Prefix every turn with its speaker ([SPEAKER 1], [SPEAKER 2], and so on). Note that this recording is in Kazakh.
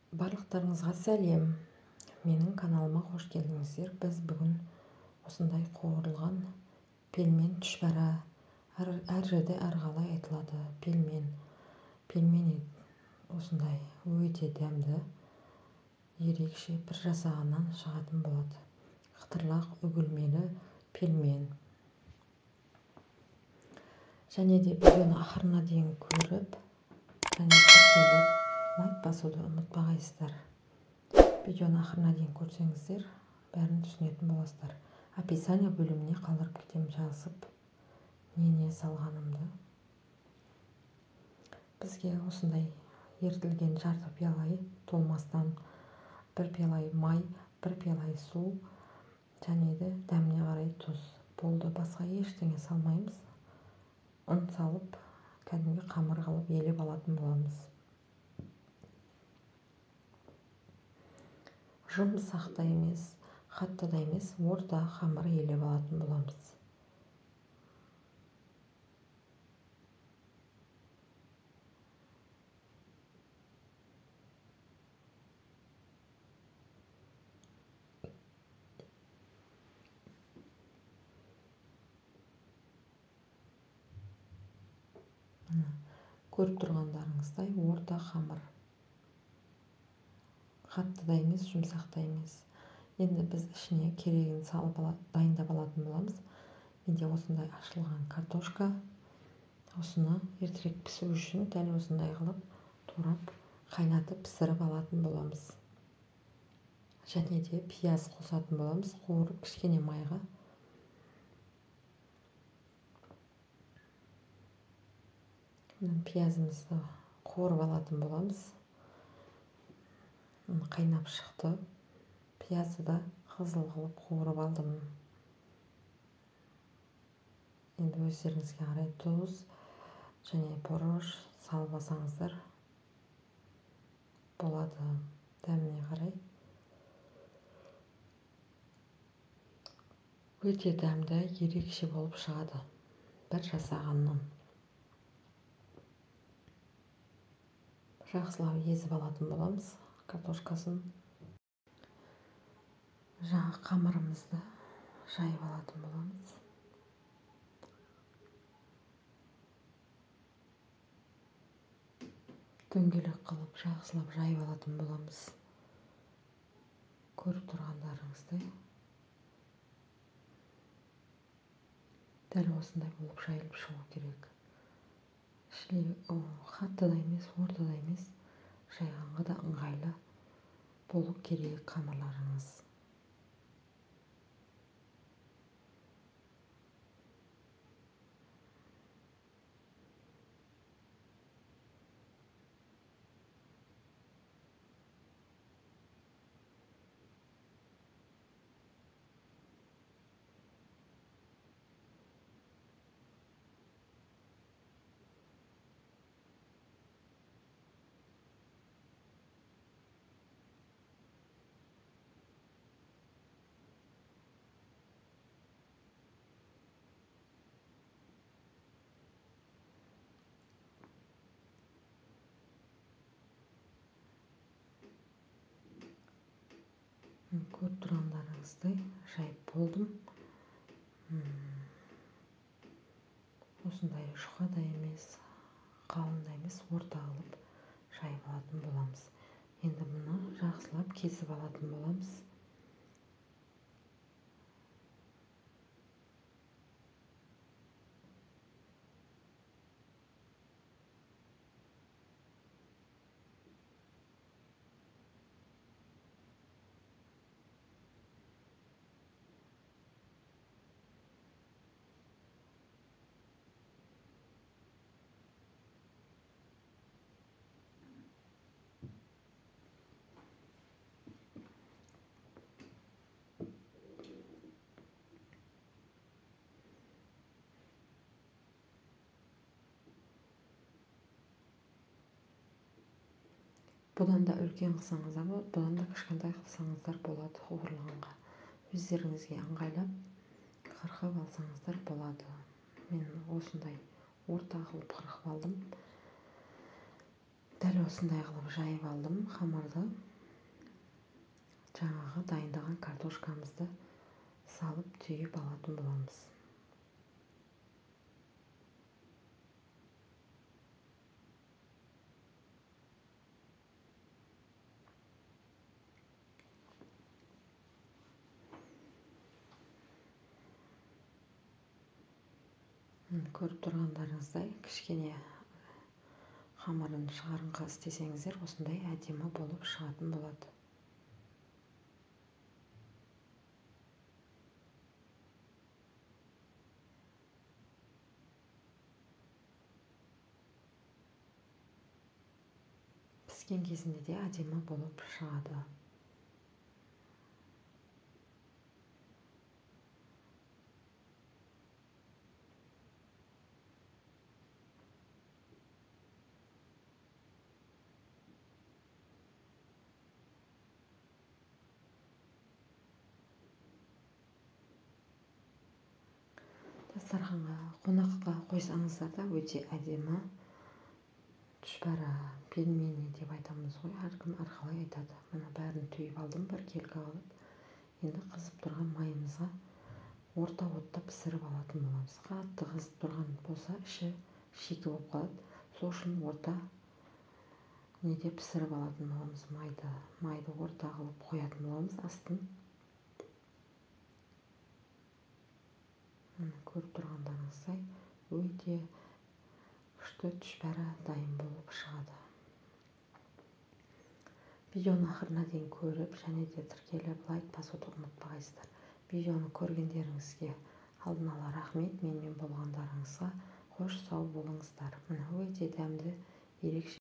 [SPEAKER 1] Барлықтарыңызға сәлем. Менің каналыма қош келдіңіздер. Біз бүгін осындай қуырылған пельмен түшпәрә. Әр жерде әрқалай айтылады. Пельмен осындай өте дәмді, ерекше бір жасағаннан шығатын болады. Қытырлақ үгілмелі пельмен. Және де видеоны ақырына дейін көріп, және тіркеліп, лайк басуды ұмытпағайсыздар. Видеоны ақырына дейін көрсеңіздер, бәрін түсінетін боласыздар. Описание бөліміне қалдырып кетемін жазып, не салғанымды. Бізге осындай ертілген жарты пиалай толмастан, бір пиалай май, бір пиалай су, және де дәміне қарай тұз. Болды, басқа ештеңе салмаймыз. Ұн салып, кәдімгі қамыр қылып елеп алатын боламыз. Жұмсақ та емес, қатты да емес, орта қамыр елеп алатын боламыз. Көріп тұрғандарыңыздай орта қамыр. Қатты да емес, жұмсақ та емес. Енді біз ішіне керегін салып дайындап алатын боламыз. Менде осындай ашылған картошка. Осыны ертерек пісу үшін дәл осындай қылып турап, қайнатып пісіріп алатын боламыз. Және де пияз қосатын боламыз, қуырып кішкене майға. Пиязымызды қуырып алатын боламыз. Қайнап шықты. Пиязды да қызыл қылып қуырып алдым. Енді өздеріңізге қарай тұз және бұрыш салып алсаңыздар болады, дәміне қарай. Өте дәмді, ерекше болып шығады. Бір жасағаннан. Жақсылап езіп алатын боламыз картошкасын. Жаңа қамырымызды жайып алатын боламыз. Дөңгелек қылып жақсылап жайып алатын боламыз. Көріп тұрғандарыңыздай. Дәл осындай болып жайылып шығу керек. Қатты да емес, орта да емес, жайғанға да ыңғайлы болу керек қамырларыңыз. Көріп тұрғандарыңыздай жайып болдым. Осындай жұқа да емес, қалың да емес, орта қылып жайып алатын боламыз. Енді мұны жақсылап кесіп алатын боламыз. Бұдан да үлкен қылсаңыздар болады, бұдан да кішкентай қылсаңыздар болады қуырылғанға. Өздеріңізге ыңғайлап қырқып алсаңыздар болады. Мен осындай орта қылып қырқып алдым. дәл осындай қылып жайып алдым қамырды. Жаңағы дайындаған картошкамызды салып түйіп алатын боламыз. Көріп тұрғандарыңыздай кішкене қамырын шығарыңқы істесеңіздер осындай әдемі болып шығатын болады. Піскен кезінде де әдемі болып шығады. Дастарханға, қонаққа қойсаңыздар да өте әдемі түшпәрі пельмени деп айтамыз ғой, әркім әрқалай айтады. Мына бәрін түйіп алдым бір келкі алып. Енді қызып тұрған майымызға орта отта пісіріп алатын боламыз. Қатты қызып тұрған болса іші шикі болып қалады. Сол үшін орта неде пісіріп алатын боламыз. Майды орта қылып қоятын боламыз астын. Көріп тұрғандарыңыздай өте күшті түшпәрі дайын болып шығады. Видеоны ақырына дейін көріп, және де тіркеліп лайк басуды ұмытпағайсыздар. Видеоны көргендеріңізге алдын ала рахмет, менімен болғандарыңызға қош сау болыңыздар. Мына өте дәмді ерекше